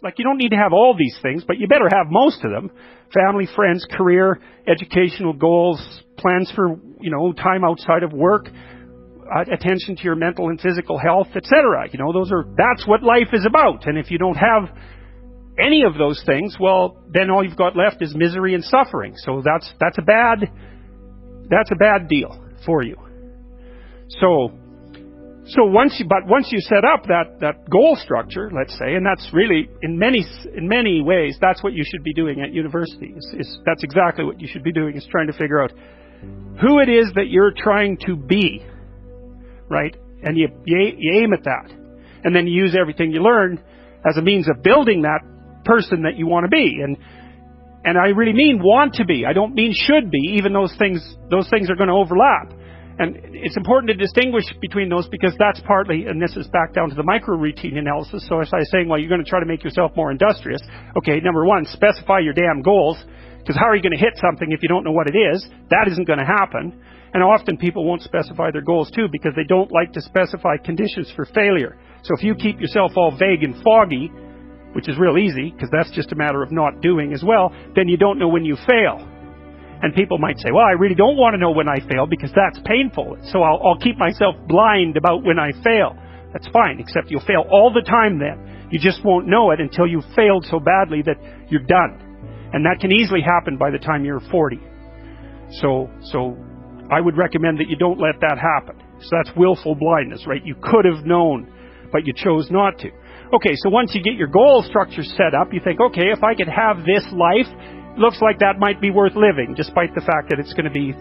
Like, you don't need to have all these things, but you better have most of them. Family, friends, career, educational goals, plans for, time outside of work, attention to your mental and physical health, etc. That's what life is about. And if you don't have any of those things, well, then all you've got left is misery and suffering. So that's a bad deal for you. So once you set up that goal structure, let's say, and that's really in many ways that's what you should be doing at university. That's exactly what you should be doing, is trying to figure out who it is that you're trying to be, right? And you aim at that, and then you use everything you learn as a means of building that person that you want to be. And I really mean want to be. I don't mean should be, even those things are going to overlap. And it's important to distinguish between those, because that's partly, and this is back down to the micro-routine analysis. So as I was saying, well, you're going to try to make yourself more industrious. Okay, number one, specify your damn goals, because how are you going to hit something if you don't know what it is? That isn't going to happen. And often people won't specify their goals too, because they don't like to specify conditions for failure. So if you keep yourself all vague and foggy, which is real easy, because that's just a matter of not doing as well, then you don't know when you fail. And people might say, well, I really don't want to know when I fail because that's painful. So I'll keep myself blind about when I fail. That's fine, except you'll fail all the time then. You just won't know it until you've failed so badly that you're done. And that can easily happen by the time you're 40. So I would recommend that you don't let that happen. So that's willful blindness, right? You could have known, but you chose not to. Okay, so once you get your goal structure set up, you think, okay, if I could have this life, looks like that might be worth living, despite the fact that it's going to be,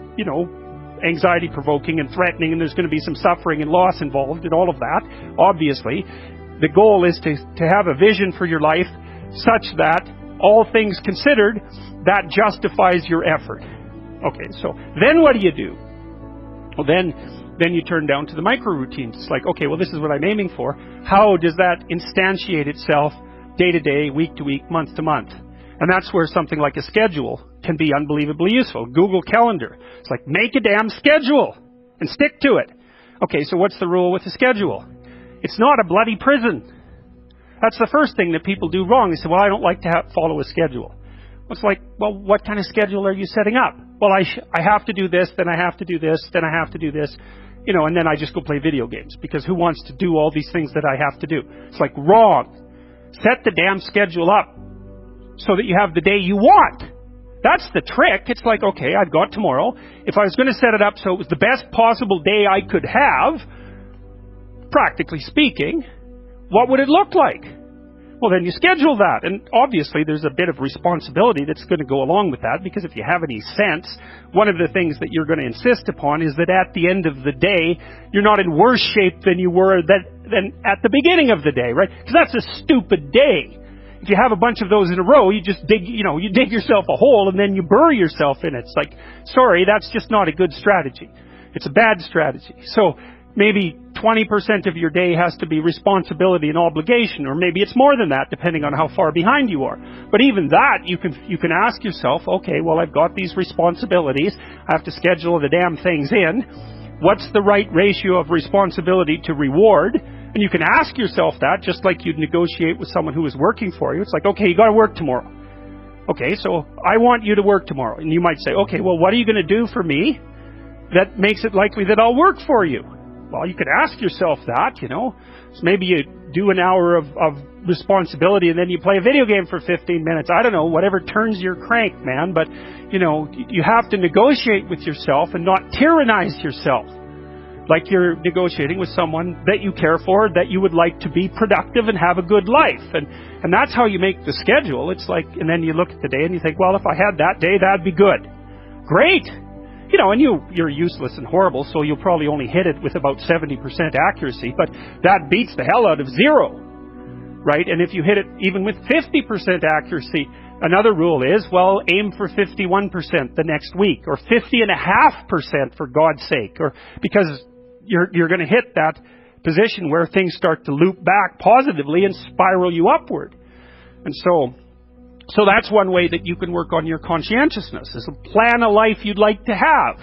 anxiety-provoking and threatening, and there's going to be some suffering and loss involved and all of that. Obviously, the goal is to have a vision for your life such that, all things considered, that justifies your effort. Okay, so then what do? Well, then you turn down to the micro-routines. It's like, okay, well, this is what I'm aiming for. How does that instantiate itself day to day, week to week, month to month? And that's where something like a schedule can be unbelievably useful. Google Calendar. It's like, make a damn schedule and stick to it. Okay, so what's the rule with the schedule? It's not a bloody prison. That's the first thing that people do wrong. They say, well, I don't like to follow a schedule. It's like, well, what kind of schedule are you setting up? Well, I have to do this, then I have to do this, then I have to do this, and then I just go play video games, because who wants to do all these things that I have to do? It's like, wrong. Set the damn schedule up so that you have the day you want. That's the trick. It's like, okay, I've got tomorrow. If I was going to set it up so it was the best possible day I could have, practically speaking, what would it look like? Well, then you schedule that. And obviously there's a bit of responsibility that's going to go along with that, because if you have any sense, one of the things that you're going to insist upon is that at the end of the day, you're not in worse shape than you were than at the beginning of the day, right? Because that's a stupid day. If you have a bunch of those in a row, you just dig yourself a hole and then you bury yourself in it. It's like, sorry, that's just not a good strategy. It's a bad strategy. So maybe 20% of your day has to be responsibility and obligation, or maybe it's more than that, depending on how far behind you are. But even that, you can ask yourself, okay, well, I've got these responsibilities. I have to schedule the damn things in. What's the right ratio of responsibility to reward? And you can ask yourself that, just like you'd negotiate with someone who is working for you. It's like, okay, you got to work tomorrow. Okay, so I want you to work tomorrow. And you might say, okay, well, what are you going to do for me that makes it likely that I'll work for you? Well, you could ask yourself that, So maybe you do an hour of responsibility and then you play a video game for 15 minutes. I don't know, whatever turns your crank, man. But, you have to negotiate with yourself and not tyrannize yourself. Like you're negotiating with someone that you care for, that you would like to be productive and have a good life. And that's how you make the schedule. It's like, and then you look at the day and you think, well, if I had that day, that'd be good. Great. And you're useless and horrible, so you'll probably only hit it with about 70% accuracy, but that beats the hell out of 0, right? And if you hit it even with 50% accuracy, another rule is, well, aim for 51% the next week, or 50.5% for God's sake, or because you're going to hit that position where things start to loop back positively and spiral you upward. And so that's one way that you can work on your conscientiousness, is plan a life you'd like to have.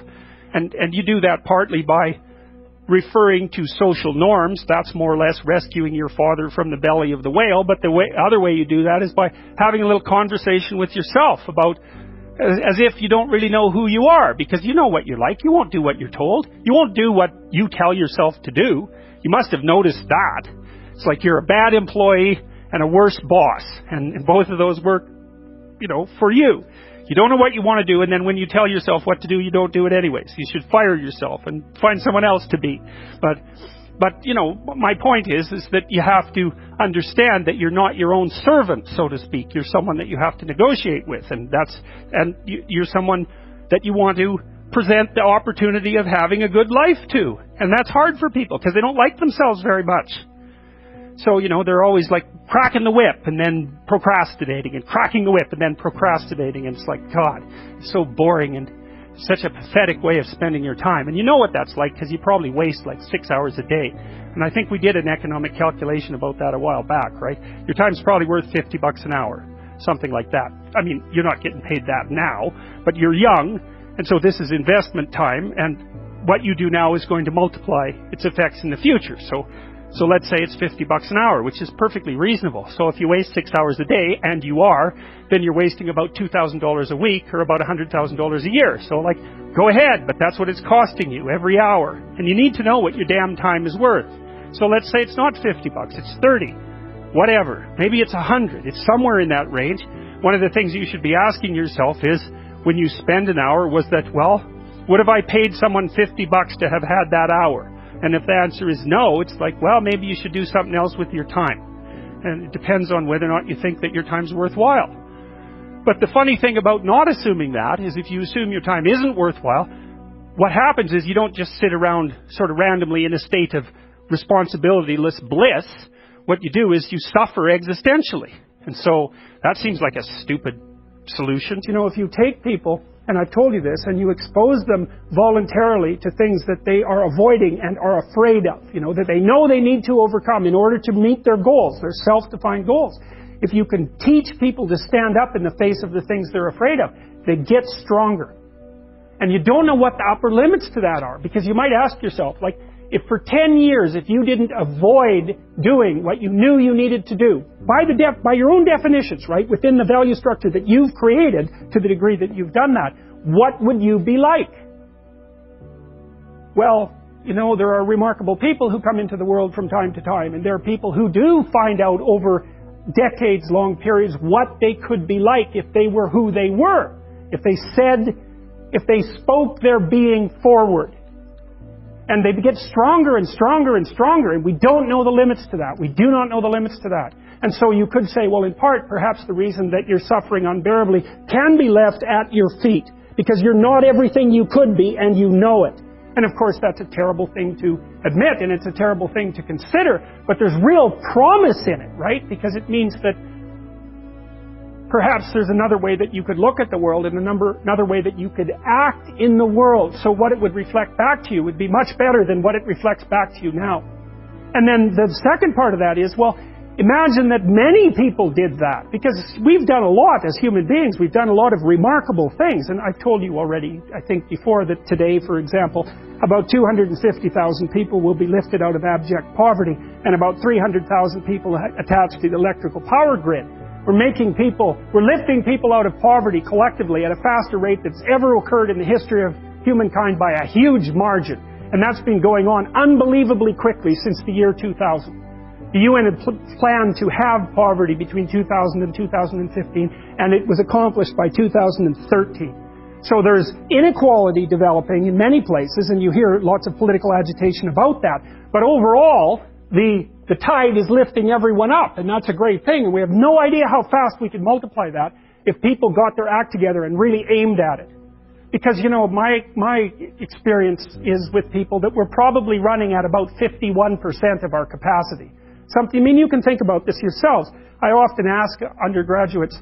And you do that partly by referring to social norms. That's more or less rescuing your father from the belly of the whale. But the other way you do that is by having a little conversation with yourself about, as if you don't really know who you are, because you know what you like. You won't do what you're told. You won't do what you tell yourself to do. You must have noticed that. It's like you're a bad employee and a worse boss, and both of those work, for you. You don't know what you want to do, and then when you tell yourself what to do, you don't do it anyways. You should fire yourself and find someone else to be. But my point is that you have to understand that you're not your own servant, so to speak. You're someone that you have to negotiate with, and you're someone that you want to present the opportunity of having a good life to. And that's hard for people because they don't like themselves very much. So, they're always like cracking the whip and then procrastinating, and cracking the whip and then procrastinating. And it's like, God, it's so boring and such a pathetic way of spending your time. And you know what that's like because you probably waste like 6 hours a day. And I think we did an economic calculation about that a while back, right? Your time's probably worth $50 an hour, something like that. I mean, you're not getting paid that now, but you're young, and so this is investment time, and what you do now is going to multiply its effects in the future. So let's say it's $50 an hour, which is perfectly reasonable. So if you waste 6 hours a day, and you are, then you're wasting about $2,000 a week, or about $100,000 a year. So go ahead, but that's what it's costing you every hour. And you need to know what your damn time is worth. So let's say it's not $50, it's $30, whatever. Maybe it's $100. It's somewhere in that range. One of the things you should be asking yourself is, when you spend an hour, was that, would have I paid someone $50 to have had that hour? And if the answer is no, it's like, maybe you should do something else with your time. And it depends on whether or not you think that your time's worthwhile. But the funny thing about not assuming that is, if you assume your time isn't worthwhile, what happens is you don't just sit around sort of randomly in a state of responsibilityless bliss. What you do is you suffer existentially. And so that seems like a stupid solution. If you take people, and I've told you this, and you expose them voluntarily to things that they are avoiding and are afraid of, that they know they need to overcome in order to meet their goals, their self-defined goals. If you can teach people to stand up in the face of the things they're afraid of, they get stronger. And you don't know what the upper limits to that are, because you might ask yourself, if for 10 years, if you didn't avoid doing what you knew you needed to do, by your own definitions, right, within the value structure that you've created to the degree that you've done that, what would you be like? Well, there are remarkable people who come into the world from time to time, and there are people who do find out over decades-long periods what they could be like if they were who they were, if they spoke their being forward. And they get stronger and stronger and stronger, and we don't know the limits to that. We do not know the limits to that. And so you could say, in part, perhaps the reason that you're suffering unbearably can be left at your feet, because you're not everything you could be, and you know it. And of course, that's a terrible thing to admit, and it's a terrible thing to consider, but there's real promise in it, right? Because it means that perhaps there's another way that you could look at the world, and another way that you could act in the world. So what it would reflect back to you would be much better than what it reflects back to you now. And then the second part of that is, imagine that many people did that, because we've done a lot as human beings. We've done a lot of remarkable things. And I've told you already, I think before, that today, for example, about 250,000 people will be lifted out of abject poverty, and about 300,000 people attached to the electrical power grid. We're lifting people out of poverty collectively at a faster rate that's ever occurred in the history of humankind by a huge margin. And that's been going on unbelievably quickly since the year 2000. The UN had planned to have poverty between 2000 and 2015, and it was accomplished by 2013. So there's inequality developing in many places, and you hear lots of political agitation about that. But overall, the tide is lifting everyone up, and that's a great thing. And we have no idea how fast we could multiply that if people got their act together and really aimed at it. Because, my experience is with people that we're probably running at about 51% of our capacity. You can think about this yourselves. I often ask undergraduates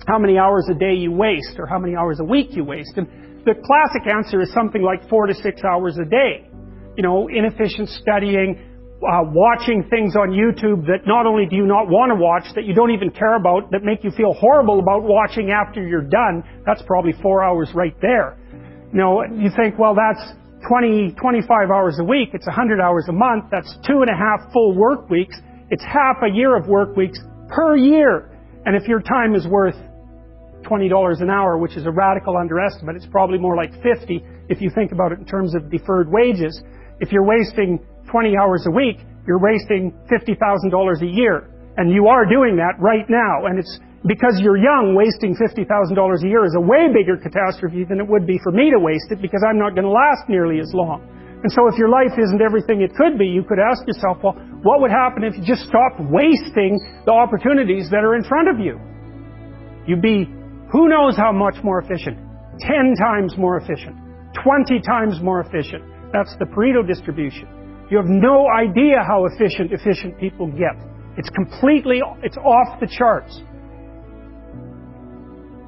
how many hours a day you waste, or how many hours a week you waste. And the classic answer is something like 4 to 6 hours a day. Inefficient studying, watching things on YouTube that not only do you not want to watch, that you don't even care about, that make you feel horrible about watching after you're done. That's probably 4 hours right there. You think, 25 hours a week, it's 100 hours a month, that's 2.5 full work weeks, it's half a year of work weeks per year. And if your time is worth $20 an hour, which is a radical underestimate, it's probably more like 50 if you think about it in terms of deferred wages. If you're wasting 20 hours a week, you're wasting $50,000 a year. And you are doing that right now. And it's because you're young, wasting $50,000 a year is a way bigger catastrophe than it would be for me to waste it, because I'm not going to last nearly as long. And so if your life isn't everything it could be, you could ask yourself, well, what would happen if you just stopped wasting the opportunities that are in front of you? You'd be who knows how much more efficient. 10 times more efficient. 20 times more efficient. That's the Pareto distribution. You have no idea how efficient people get. It's off the charts.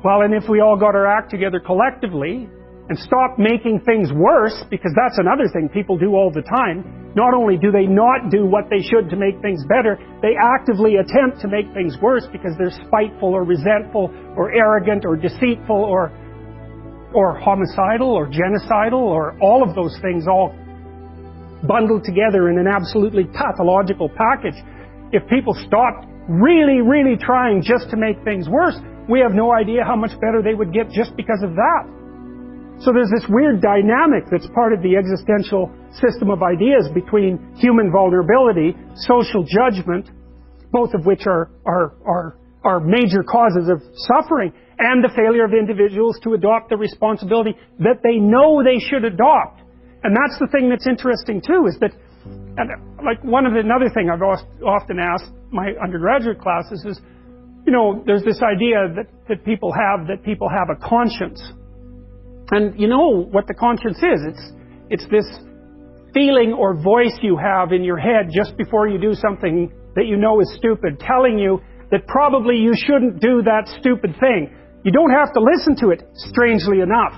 Well, and if we all got our act together collectively and stopped making things worse, because that's another thing people do all the time, not only do they not do what they should to make things better, they actively attempt to make things worse because they're spiteful or resentful or arrogant or deceitful or homicidal or genocidal or all of those things all bundled together in an absolutely pathological package. If people stopped really, really trying just to make things worse, we have no idea how much better they would get just because of that. So there's this weird dynamic that's part of the existential system of ideas between human vulnerability, social judgment, both of which are major causes of suffering, and the failure of individuals to adopt the responsibility that they know they should adopt. And that's the thing that's interesting too, is that, and like another thing I've often asked my undergraduate classes is, you know, there's this idea that people have a conscience. And you know what the conscience is. It's this feeling or voice you have in your head just before you do something that you know is stupid, telling you that probably you shouldn't do that stupid thing. You don't have to listen to it, strangely enough.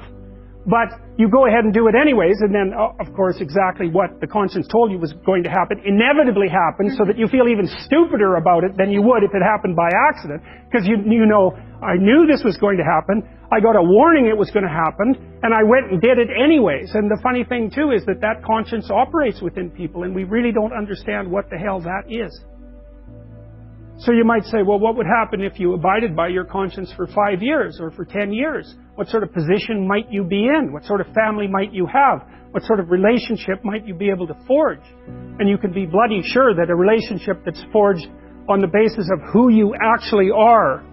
But you go ahead and do it anyways, and then, of course, exactly what the conscience told you was going to happen inevitably happens, so that you feel even stupider about it than you would if it happened by accident. Because you know, I knew this was going to happen, I got a warning it was going to happen, and I went and did it anyways. And the funny thing, too, is that conscience operates within people, and we really don't understand what the hell that is. So you might say, well, what would happen if you abided by your conscience for 5 years or for 10 years? What sort of position might you be in? What sort of family might you have? What sort of relationship might you be able to forge? And you can be bloody sure that a relationship that's forged on the basis of who you actually are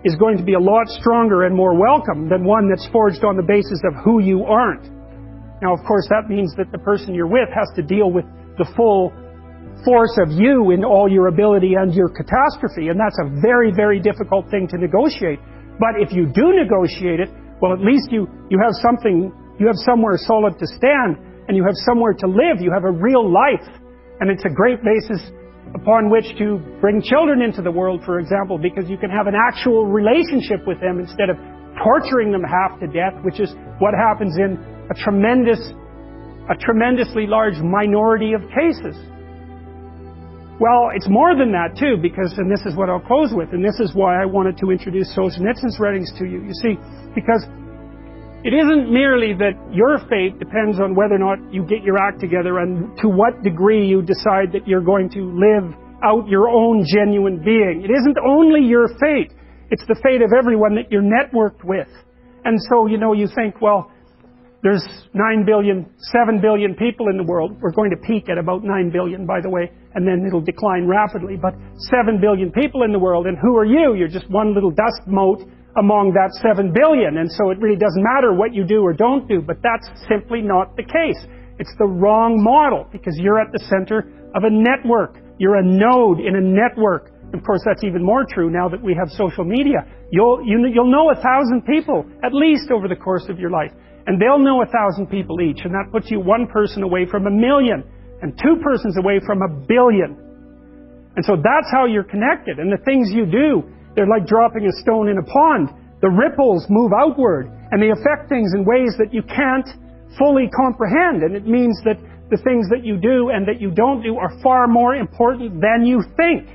is going to be a lot stronger and more welcome than one that's forged on the basis of who you aren't. Now, of course, that means that the person you're with has to deal with the full force of you in all your ability and your catastrophe, and that's a very, very difficult thing to negotiate. But if you do negotiate it, well, at least you have something, you have somewhere solid to stand, and you have somewhere to live, you have a real life, and it's a great basis upon which to bring children into the world, for example, because you can have an actual relationship with them instead of torturing them half to death, which is what happens in a tremendously large minority of cases. Well, it's more than that too, because, and this is what I'll close with, and this is why I wanted to introduce Solzhenitsyn's writings to you. You see, because it isn't merely that your fate depends on whether or not you get your act together and to what degree you decide that you're going to live out your own genuine being. It isn't only your fate, it's the fate of everyone that you're networked with. And so, you know, you think, well, there's 9 billion, 7 billion people in the world. We're going to peak at about 9 billion, by the way, and then it'll decline rapidly. But 7 billion people in the world, and who are you? You're just one little dust mote among that 7 billion. And so it really doesn't matter what you do or don't do, but that's simply not the case. It's the wrong model, because you're at the center of a network. You're a node in a network. Of course, that's even more true now that we have social media. You'll know 1,000 people, at least, over the course of your life. And they'll know 1,000 people each, and that puts you one person away from 1 million, and 2 persons away from 1 billion. And so that's how you're connected. And the things you do, they're like dropping a stone in a pond. The ripples move outward, and they affect things in ways that you can't fully comprehend. And it means that the things that you do and that you don't do are far more important than you think.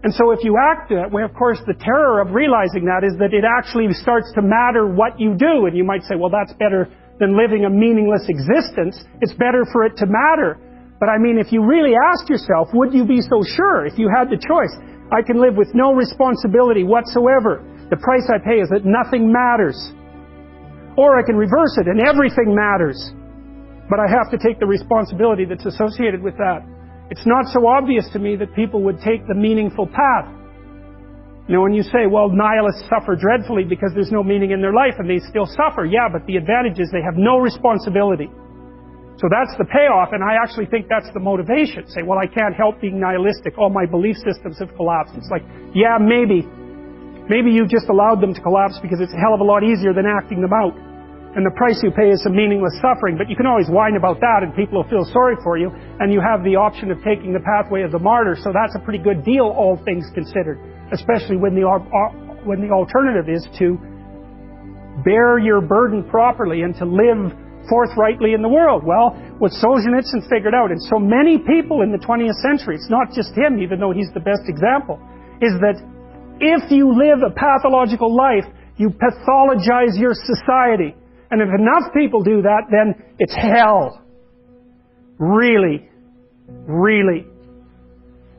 And so if you act that way, of course, the terror of realizing that is that it actually starts to matter what you do. And you might say, well, that's better than living a meaningless existence. It's better for it to matter. But I mean, if you really asked yourself, would you be so sure if you had the choice? I can live with no responsibility whatsoever. The price I pay is that nothing matters. Or I can reverse it and everything matters. But I have to take the responsibility that's associated with that. It's not so obvious to me that people would take the meaningful path. You know, when you say, well, nihilists suffer dreadfully because there's no meaning in their life and they still suffer. Yeah, but the advantage is they have no responsibility. So that's the payoff, and I actually think that's the motivation. Say, well, I can't help being nihilistic. All my belief systems have collapsed. It's like, yeah, maybe. Maybe you just allowed them to collapse because it's a hell of a lot easier than acting them out. And the price you pay is some meaningless suffering, but you can always whine about that and people will feel sorry for you, and you have the option of taking the pathway of the martyr, so that's a pretty good deal, all things considered. Especially when the alternative is to bear your burden properly and to live forthrightly in the world. Well, what Solzhenitsyn figured out, and so many people in the 20th century, it's not just him, even though he's the best example, is that if you live a pathological life, you pathologize your society. And if enough people do that, then it's hell. Really. Really.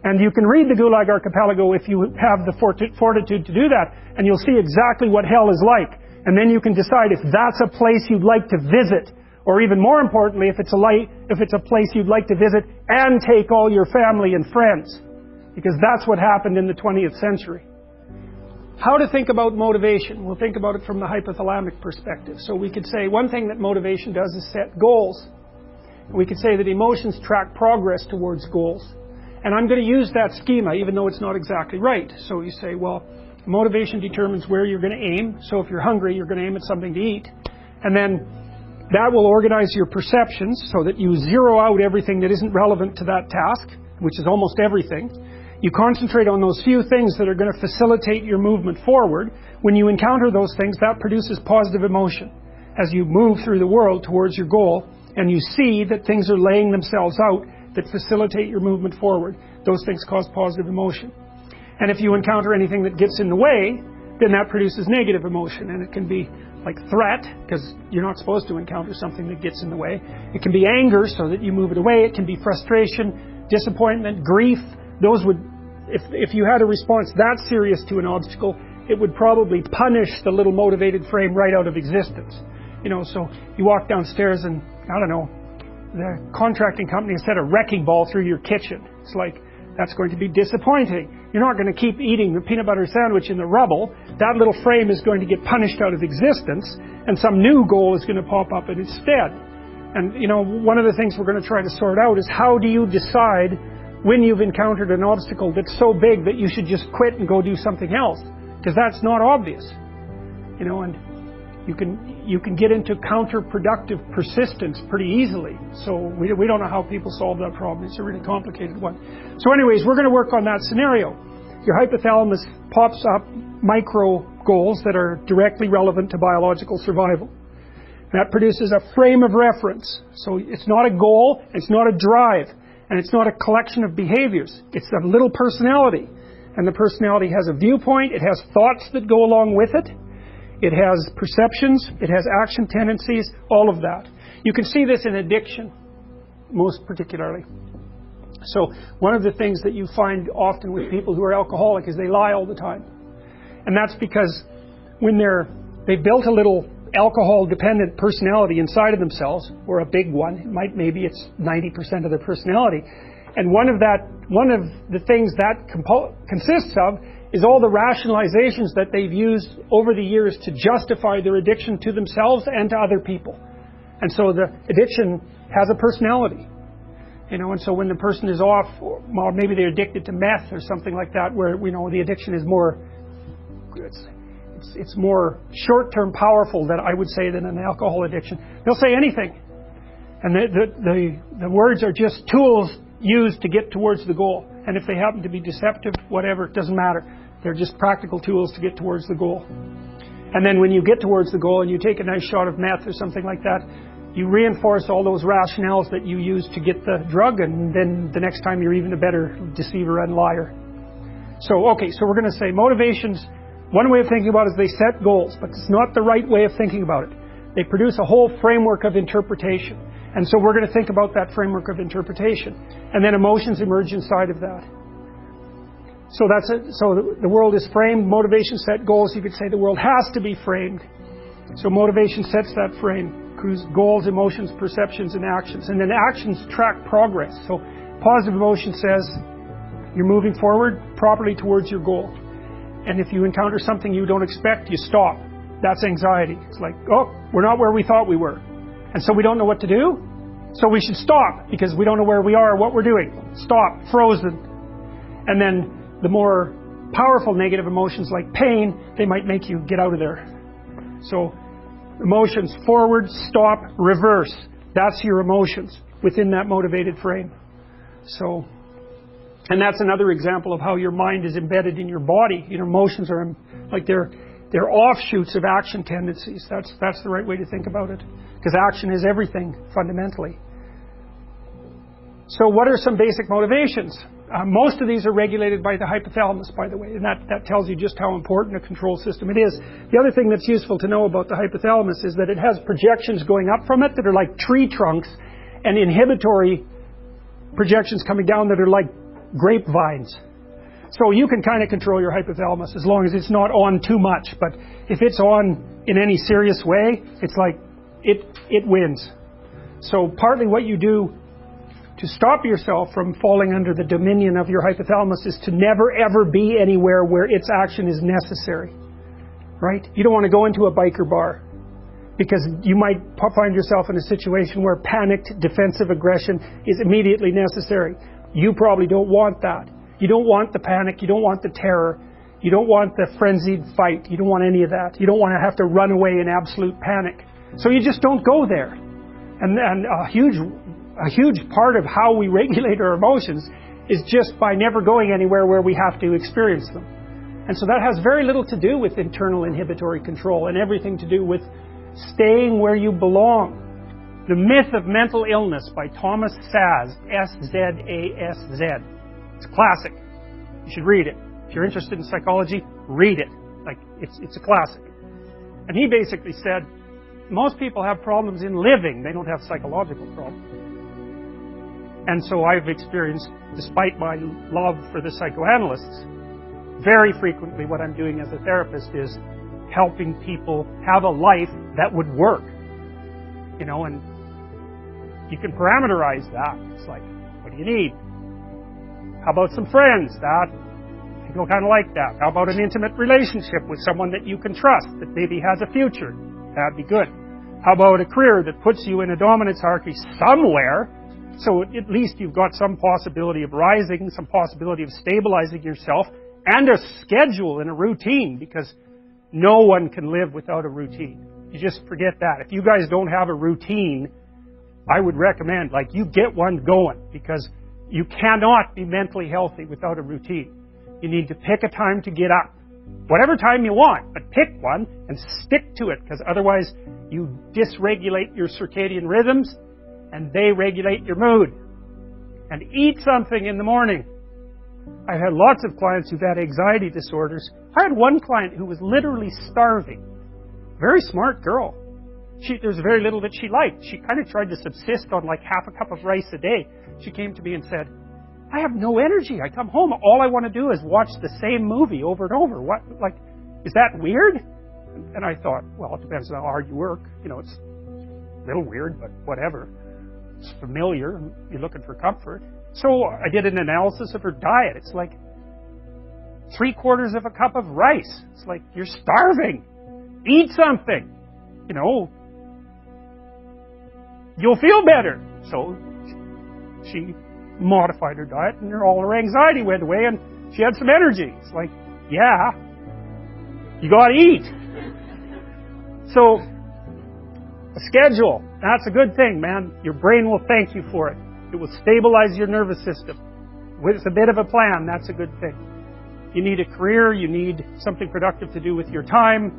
And you can read the Gulag Archipelago if you have the fortitude to do that, and you'll see exactly what hell is like. And then you can decide if that's a place you'd like to visit, or even more importantly, if it's a place you'd like to visit and take all your family and friends. Because that's what happened in the 20th century. How to think about motivation? We'll think about it from the hypothalamic perspective. So we could say one thing that motivation does is set goals. We could say that emotions track progress towards goals. And I'm going to use that schema even though it's not exactly right. So you say, well, motivation determines where you're going to aim. So if you're hungry, you're going to aim at something to eat. And then that will organize your perceptions so that you zero out everything that isn't relevant to that task, which is almost everything. You concentrate on those few things that are going to facilitate your movement forward. When you encounter those things, that produces positive emotion as you move through the world towards your goal, and you see that things are laying themselves out that facilitate your movement forward. Those things cause positive emotion. And if you encounter anything that gets in the way, then that produces negative emotion. And it can be like threat, because you're not supposed to encounter something that gets in the way. It can be anger, so that you move it away. It can be frustration, disappointment, grief. Those would, if you had a response that serious to an obstacle, it would probably punish the little motivated frame right out of existence. You know, so you walk downstairs and, I don't know, the contracting company has set a wrecking ball through your kitchen. It's like, that's going to be disappointing. You're not going to keep eating the peanut butter sandwich in the rubble. That little frame is going to get punished out of existence, and some new goal is going to pop up in its stead. And, you know, one of the things we're going to try to sort out is how do you decide when you've encountered an obstacle that's so big that you should just quit and go do something else? Because that's not obvious. You know, and you can get into counterproductive persistence pretty easily. So we don't know how people solve that problem. It's a really complicated one. So anyways, we're going to work on that scenario. Your hypothalamus pops up micro goals that are directly relevant to biological survival. That produces a frame of reference. So it's not a goal, it's not a drive, and it's not a collection of behaviors. It's a little personality. And the personality has a viewpoint, it has thoughts that go along with it. It has perceptions, it has action tendencies, all of that. You can see this in addiction, most particularly. So one of the things that you find often with people who are alcoholic is they lie all the time. And that's because when they've built a little alcohol-dependent personality inside of themselves, or a big one, maybe it's 90% of their personality, and one of the things that consists of is all the rationalizations that they've used over the years to justify their addiction to themselves and to other people. And so the addiction has a personality. You know, and so when the person is off, or maybe they're addicted to meth or something like that, where, you know, the addiction is more, it's more short-term powerful, than I would say, than an alcohol addiction. They'll say anything. And the words are just tools used to get towards the goal. And if they happen to be deceptive, whatever, it doesn't matter. They're just practical tools to get towards the goal. And then when you get towards the goal and you take a nice shot of meth or something like that, you reinforce all those rationales that you use to get the drug, and then the next time you're even a better deceiver and liar. So, okay, so we're going to say motivations, one way of thinking about it is they set goals, but it's not the right way of thinking about it. They produce a whole framework of interpretation. And so we're going to think about that framework of interpretation. And then emotions emerge inside of that. So that's it. So the world is framed, motivation set, goals. You could say the world has to be framed. So motivation sets that frame. Goals, emotions, perceptions, and actions. And then actions track progress. So positive emotion says you're moving forward properly towards your goal. And if you encounter something you don't expect, you stop. That's anxiety. It's like, oh, we're not where we thought we were. And so we don't know what to do. So we should stop because we don't know where we are or what we're doing. Stop. Frozen. And then the more powerful negative emotions like pain, they might make you get out of there. So emotions, forward, stop, reverse. That's your emotions within that motivated frame. So, and that's another example of how your mind is embedded in your body. You know, emotions are like they're offshoots of action tendencies. That's the right way to think about it. Because action is everything, fundamentally. So what are some basic motivations? Most of these are regulated by the hypothalamus, by the way, and that tells you just how important a control system it is. The other thing that's useful to know about the hypothalamus is that it has projections going up from it that are like tree trunks, and inhibitory projections coming down that are like grapevines. So you can kind of control your hypothalamus as long as it's not on too much, but if it's on in any serious way, it's like it wins. So partly what you do to stop yourself from falling under the dominion of your hypothalamus is to never ever be anywhere where its action is necessary. Right? You don't want to go into a biker bar because you might find yourself in a situation where panicked defensive aggression is immediately necessary. You probably don't want that. You don't want the panic, you don't want the terror, you don't want the frenzied fight, you don't want any of that. You don't want to have to run away in absolute panic. So you just don't go there. And a huge part of how we regulate our emotions is just by never going anywhere where we have to experience them. And so that has very little to do with internal inhibitory control and everything to do with staying where you belong. The Myth of Mental Illness by Thomas Szasz, S-Z-A-S-Z. It's a classic. You should read it. If you're interested in psychology, read it. Like, it's a classic. And he basically said, most people have problems in living. They don't have psychological problems. And so I've experienced, despite my love for the psychoanalysts, very frequently what I'm doing as a therapist is helping people have a life that would work. You know, and you can parameterize that. It's like, what do you need? How about some friends? That people kind of like that. How about an intimate relationship with someone that you can trust, that maybe has a future? That'd be good. How about a career that puts you in a dominance hierarchy somewhere, so at least you've got some possibility of rising, some possibility of stabilizing yourself, and a schedule and a routine, because no one can live without a routine. You just forget that. If you guys don't have a routine, I would recommend, like, you get one going, because you cannot be mentally healthy without a routine. You need to pick a time to get up. Whatever time you want, but pick one and stick to it, because otherwise you dysregulate your circadian rhythms and they regulate your mood. And eat something in the morning. I've had lots of clients who've had anxiety disorders. I had one client who was literally starving. Very smart girl. There's very little that she liked. She kind of tried to subsist on like half a cup of rice a day. She came to me and said, I have no energy. I come home, all I want to do is watch the same movie over and over. What, like, is that weird? And I thought, well, it depends on how hard you work. You know, it's a little weird, but whatever. It's familiar. You're looking for comfort. So I did an analysis of her diet. It's like 3/4 of a cup of rice. It's like, you're starving. Eat something. You know, you'll feel better. So she modified her diet, and all her anxiety went away, and she had some energy. It's like, yeah, you got to eat. So a schedule, that's a good thing, man. Your brain will thank you for it. It will stabilize your nervous system. With a bit of a plan, that's a good thing. You need a career. You need something productive to do with your time.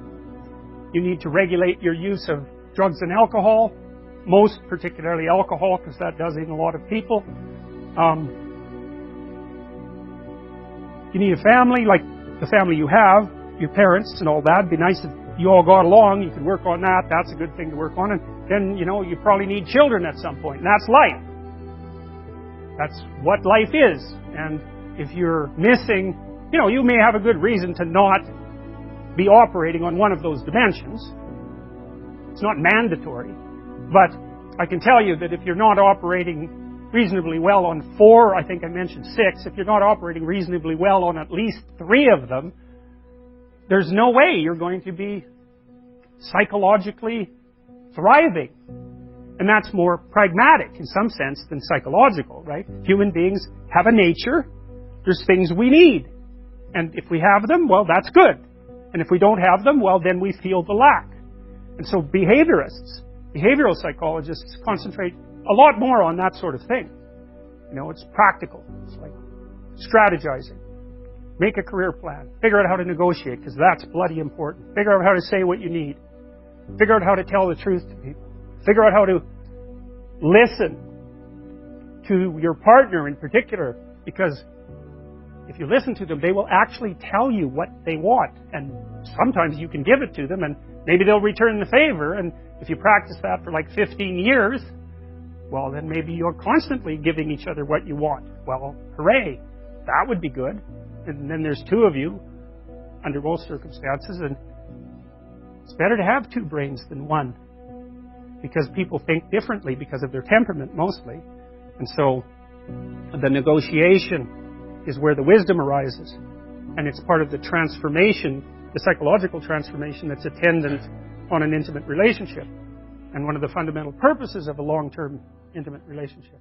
You need to regulate your use of drugs and alcohol, most particularly alcohol, because that does in a lot of people. You need a family, like the family you have, your parents and all that. It'd be nice if you all got along, you could work on that, that's a good thing to work on, and then, you know, you probably need children at some point, and that's life. That's what life is. And if you're missing, you know, you may have a good reason to not be operating on one of those dimensions. It's not mandatory. But I can tell you that if you're not operating reasonably well on 4, I think I mentioned 6, if you're not operating reasonably well on at least 3 of them, there's no way you're going to be psychologically thriving. And that's more pragmatic in some sense than psychological, right? Human beings have a nature. There's things we need. And if we have them, well, that's good. And if we don't have them, well, then we feel the lack. And so behaviorists, behavioral psychologists concentrate a lot more on that sort of thing. You know, it's practical. It's like strategizing. Make a career plan. Figure out how to negotiate, because that's bloody important. Figure out how to say what you need. Figure out how to tell the truth to people. Figure out how to listen to your partner in particular, because if you listen to them, they will actually tell you what they want. And sometimes you can give it to them, and maybe they'll return the favor. And if you practice that for like 15 years, well, then maybe you're constantly giving each other what you want. Well, hooray. That would be good. And then there's 2 of you under most circumstances, and it's better to have 2 brains than 1, because people think differently because of their temperament mostly. And so the negotiation is where the wisdom arises, and it's part of the transformation, the psychological transformation that's attendant on an intimate relationship, and one of the fundamental purposes of a long-term intimate relationship.